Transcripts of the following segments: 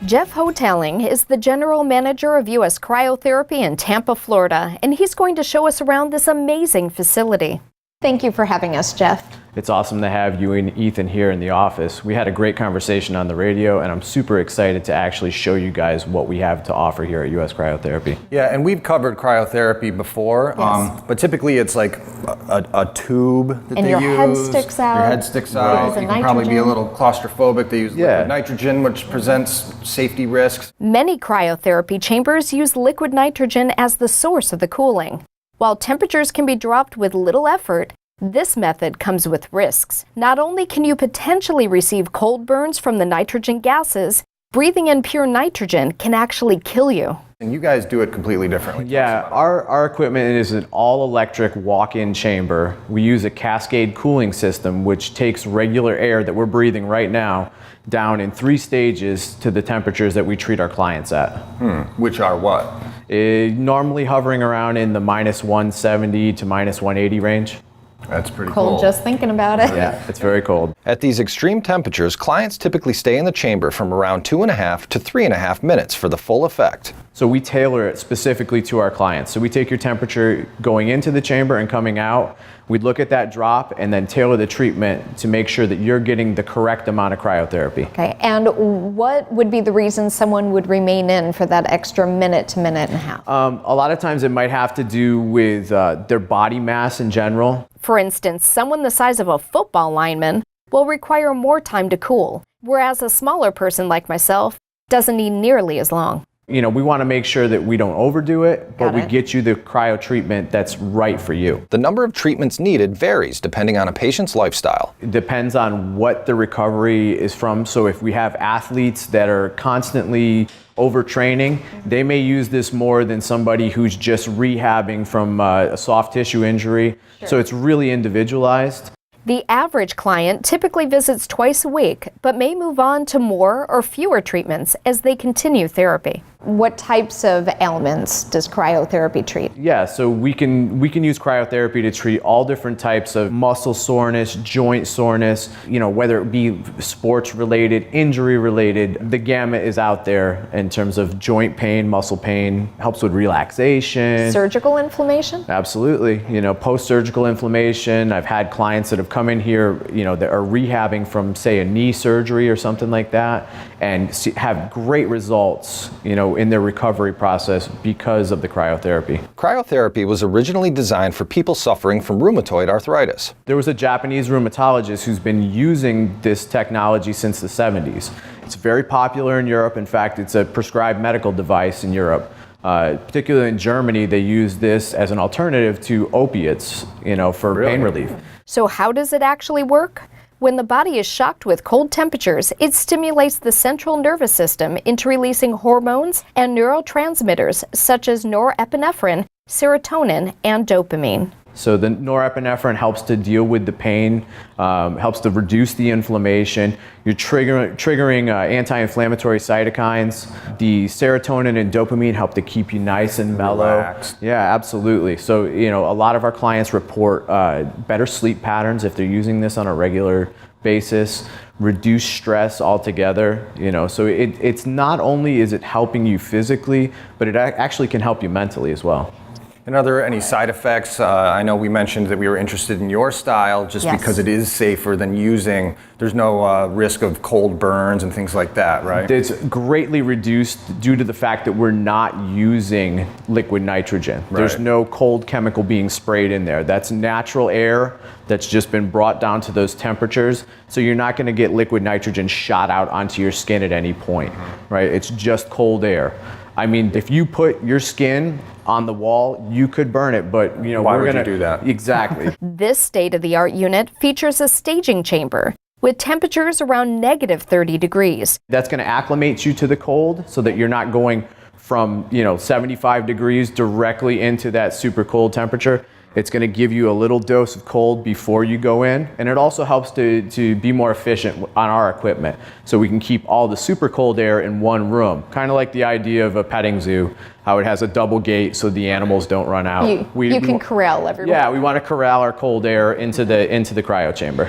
Jeff Hotelling is the general manager of USCryotherapy in Tampa, Florida, and he's going to show us around this amazing facility. Thank you for having us, Jeff. It's awesome to have you and Ethan here in the office. We had a great conversation on the radio, and I'm super excited to actually show you guys what we have to offer here at USCryotherapy. Yeah, and we've covered cryotherapy before, Yes. But typically it's like a tube that And they your use. head sticks out. Your head sticks out. There's You a can probably be a nitrogen. little claustrophobic. They use liquid nitrogen, which presents safety risks. Many cryotherapy chambers use liquid nitrogen as the source of the cooling. While temperatures can be dropped with little effort, this method comes with risks. Not only can you potentially receive cold burns from the nitrogen gases, breathing in pure nitrogen can actually kill you. And you guys do it completely differently. Yeah, our equipment is an all-electric walk-in chamber. We use a cascade cooling system, which takes regular air that we're breathing right now down in 3 stages to the temperatures that we treat our clients at. Which are what? Normally hovering around in the minus 170 to minus 180 range. That's pretty Cold cool. just thinking about it. Yeah, it's very cold. At these extreme temperatures, clients typically stay in the chamber from around 2.5 to 3.5 minutes for the full effect. So we tailor it specifically to our clients. So we take your temperature going into the chamber and coming out. We'd look at that drop and then tailor the treatment to make sure that you're getting the correct amount of cryotherapy. Okay, and what would be the reason someone would remain in for that extra minute to minute and a half? A lot of times it might have to do with their body mass in general. For instance, someone the size of a football lineman will require more time to cool, whereas a smaller person like myself doesn't need nearly as long. You know, we want to make sure that we don't overdo it, but Got we it. get you the cryo treatment that's right for you. The number of treatments needed varies depending on a patient's lifestyle. It depends on what the recovery is from. So if we have athletes that are constantly overtraining, they may use this more than somebody who's just rehabbing from a soft tissue injury. So it's really individualized. The average client typically visits twice a week, but may move on to more or fewer treatments as they continue therapy. What types of ailments does cryotherapy treat? Yeah, so we can use cryotherapy to treat all different types of muscle soreness, joint soreness, you know, whether it be sports related, injury related. The gamut is out there in terms of joint pain, muscle pain, helps with relaxation. Surgical inflammation? Absolutely. You know, post-surgical inflammation. I've had clients that have come in here, you know, that are rehabbing from, say, a knee surgery or something like that, and have great results, you know, in their recovery process because of the cryotherapy. Cryotherapy was originally designed for people suffering from rheumatoid arthritis. There was a Japanese rheumatologist who's been using this technology since the 70s. It's very popular in Europe. In fact, it's a prescribed medical device in Europe. Particularly in Germany, they use this as an alternative to opiates, you know, for pain relief. So how does it actually work? When the body is shocked with cold temperatures, it stimulates the central nervous system into releasing hormones and neurotransmitters such as norepinephrine, serotonin, and dopamine. So the norepinephrine helps to deal with the pain, helps to reduce the inflammation. You're triggering anti-inflammatory cytokines. The serotonin and dopamine help to keep you nice and mellow. Relaxed. Yeah, absolutely. So, you know, a lot of our clients report better sleep patterns if they're using this on a regular basis, reduce stress altogether, you know. So it's not only is it helping you physically, but it actually can help you mentally as well. And are there any side effects? I know we mentioned that we were interested in your style just Yes. because it is safer than there's no risk of cold burns and things like that, right? It's greatly reduced due to the fact that we're not using liquid nitrogen. There's Right. no cold chemical being sprayed in there. That's natural air that's just been brought down to those temperatures. So you're not going to get liquid nitrogen shot out onto your skin at any point, right? It's just cold air. I mean, if you put your skin on the wall, you could burn it, but you know, Why we're would gonna you do that? Exactly. This state-of-the-art unit features a staging chamber with temperatures around negative 30 degrees. That's going to acclimate you to the cold so that you're not going from, you know, 75 degrees directly into that super cold temperature. It's going to give you a little dose of cold before you go in, and it also helps to be more efficient on our equipment, so we can keep all the super cold air in one room, kind of like the idea of a petting zoo, how it has a double gate so the animals don't run out. You can corral everyone. Yeah, we want to corral our cold air into the cryo chamber.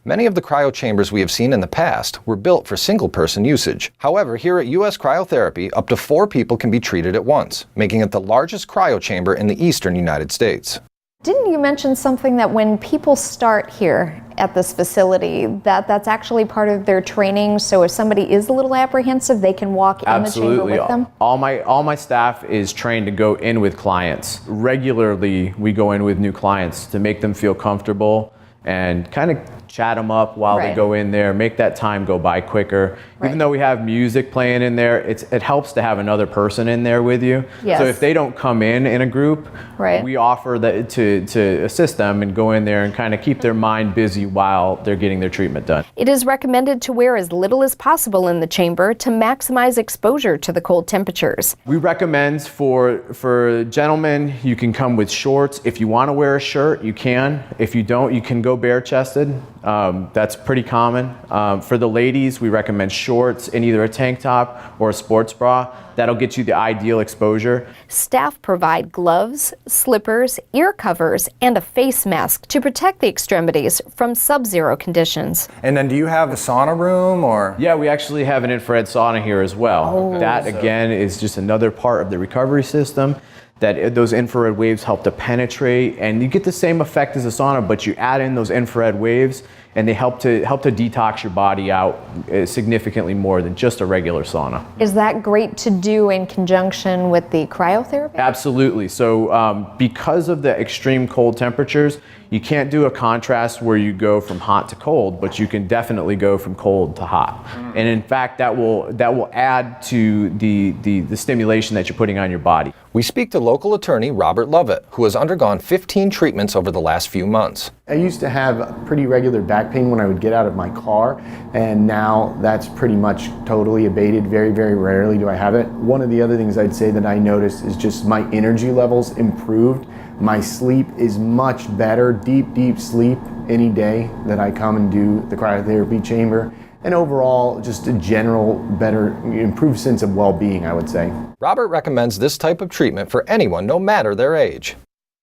Many of the cryo chambers we have seen in the past were built for single-person usage. However, here at USCryotherapy, up to 4 people can be treated at once, making it the largest cryo chamber in the eastern United States. Didn't you mention something that when people start here at this facility, that's actually part of their training? So if somebody is a little apprehensive, they can walk in the chamber with them? All my staff is trained to go in with clients. Regularly, we go in with new clients to make them feel comfortable and kind of chat them up while they go in there, make that time go by quicker. Even though we have music playing in there, it helps to have another person in there with you. Yes. So if they don't come in a group, we offer that to assist them and go in there and kind of keep their mind busy while they're getting their treatment done. It is recommended to wear as little as possible in the chamber to maximize exposure to the cold temperatures. We recommend for gentlemen, you can come with shorts. If you want to wear a shirt, you can. If you don't, you can go bare-chested. That's pretty common. For the ladies, we recommend shorts in either a tank top or a sports bra. That'll get you the ideal exposure. Staff provide gloves, slippers, ear covers, and a face mask to protect the extremities from sub-zero conditions. And then do you have a sauna room or? Yeah, we actually have an infrared sauna here as well. That again is just another part of the recovery system. That those infrared waves help to penetrate, and you get the same effect as a sauna, but you add in those infrared waves, and they help to detox your body out significantly more than just a regular sauna. Is that great to do in conjunction with the cryotherapy? Absolutely. So because of the extreme cold temperatures, you can't do a contrast where you go from hot to cold, but you can definitely go from cold to hot. And in fact, that will add to the stimulation that you're putting on your body. We speak to local attorney Robert Lovett, who has undergone 15 treatments over the last few months. I used to have pretty regular back pain when I would get out of my car, and now that's pretty much totally abated. Very, very rarely do I have it. One of the other things I'd say that I noticed is just my energy levels improved. My sleep is much better, deep sleep any day that I come and do the cryotherapy chamber. And overall, just a general better, improved sense of well-being, I would say. Robert recommends this type of treatment for anyone, no matter their age.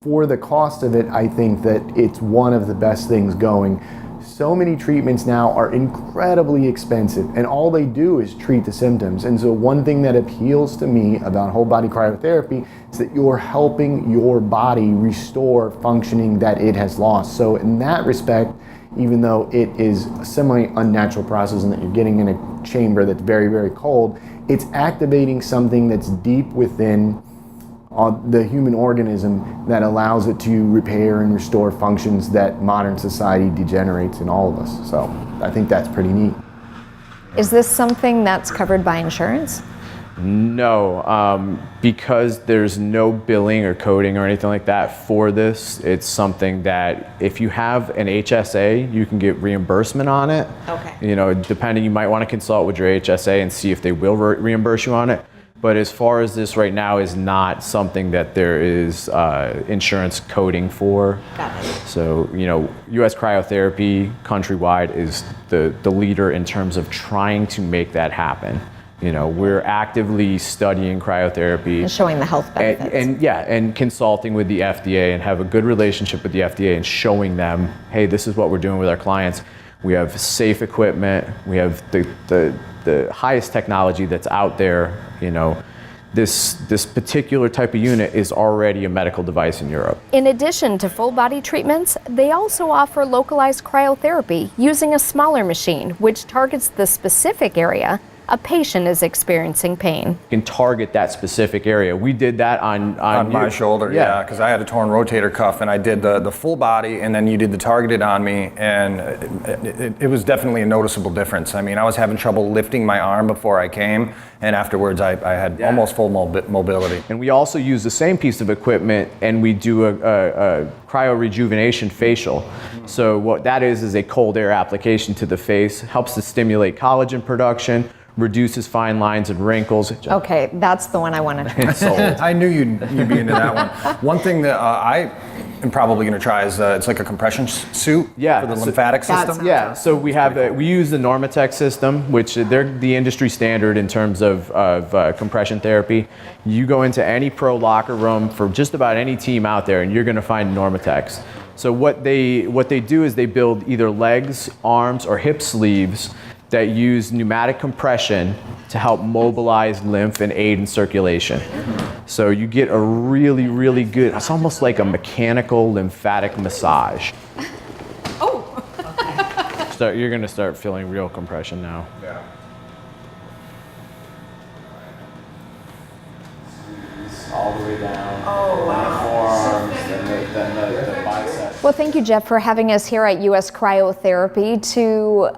For the cost of it, I think that it's one of the best things going. So many treatments now are incredibly expensive, and all they do is treat the symptoms. And so one thing that appeals to me about whole body cryotherapy is that you're helping your body restore functioning that it has lost. So in that respect, even though it is a semi-unnatural process and that you're getting in a chamber that's very, very cold, it's activating something that's deep within the human organism that allows it to repair and restore functions that modern society degenerates in all of us. So I think that's pretty neat. Is this something that's covered by insurance? No, because there's no billing or coding or anything like that for this. It's something that if you have an HSA, you can get reimbursement on it. Okay. You know, depending, you might want to consult with your HSA and see if they will reimburse you on it. But as far as this right now is not something that there is insurance coding for. Got it. So, you know, USCryotherapy countrywide is the leader in terms of trying to make that happen. You know, we're actively studying cryotherapy. And showing the health benefits. And consulting with the FDA and have a good relationship with the FDA and showing them, hey, this is what we're doing with our clients. We have safe equipment. We have the highest technology that's out there. You know, this particular type of unit is already a medical device in Europe. In addition to full body treatments, they also offer localized cryotherapy using a smaller machine, which targets the specific area a patient is experiencing pain. You can target that specific area. We did that on my shoulder, yeah, because I had a torn rotator cuff, and I did the full body, and then you did the targeted on me, and it was definitely a noticeable difference. I mean, I was having trouble lifting my arm before I came, and afterwards I had almost full mobility. And we also use the same piece of equipment, and we do a cryo rejuvenation facial. So what that is a cold air application to the face, helps to stimulate collagen production, reduces fine lines and wrinkles. Okay, that's the one I wanted to Sold. I knew you'd be into that one. One thing that I am probably going to try is it's like a compression suit for the lymphatic system. Yeah, so we use the Normatec system, which they're the industry standard in terms of compression therapy. You go into any pro locker room for just about any team out there, and you're going to find Normatecs. So what they do is they build either legs, arms, or hip sleeves that use pneumatic compression to help mobilize lymph and aid in circulation. So you get a really, really good, it's almost like a mechanical lymphatic massage. Oh! You're gonna start feeling real compression now. Yeah. All the way down. Oh, wow. Forearms, then the biceps. Well, thank you, Jeff, for having us here at USCryotherapy to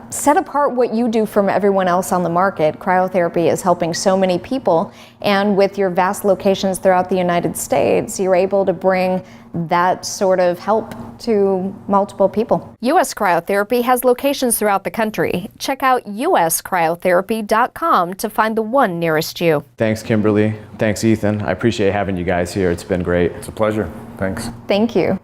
set apart what you do from everyone else on the market. Cryotherapy is helping so many people, and with your vast locations throughout the United States, you're able to bring that sort of help to multiple people. USCryotherapy has locations throughout the country. Check out USCryotherapy.com to find the one nearest you. Thanks, Kimberly. Thanks, Ethan. I appreciate having you guys here. It's been great. It's a pleasure. Thanks. Thank you.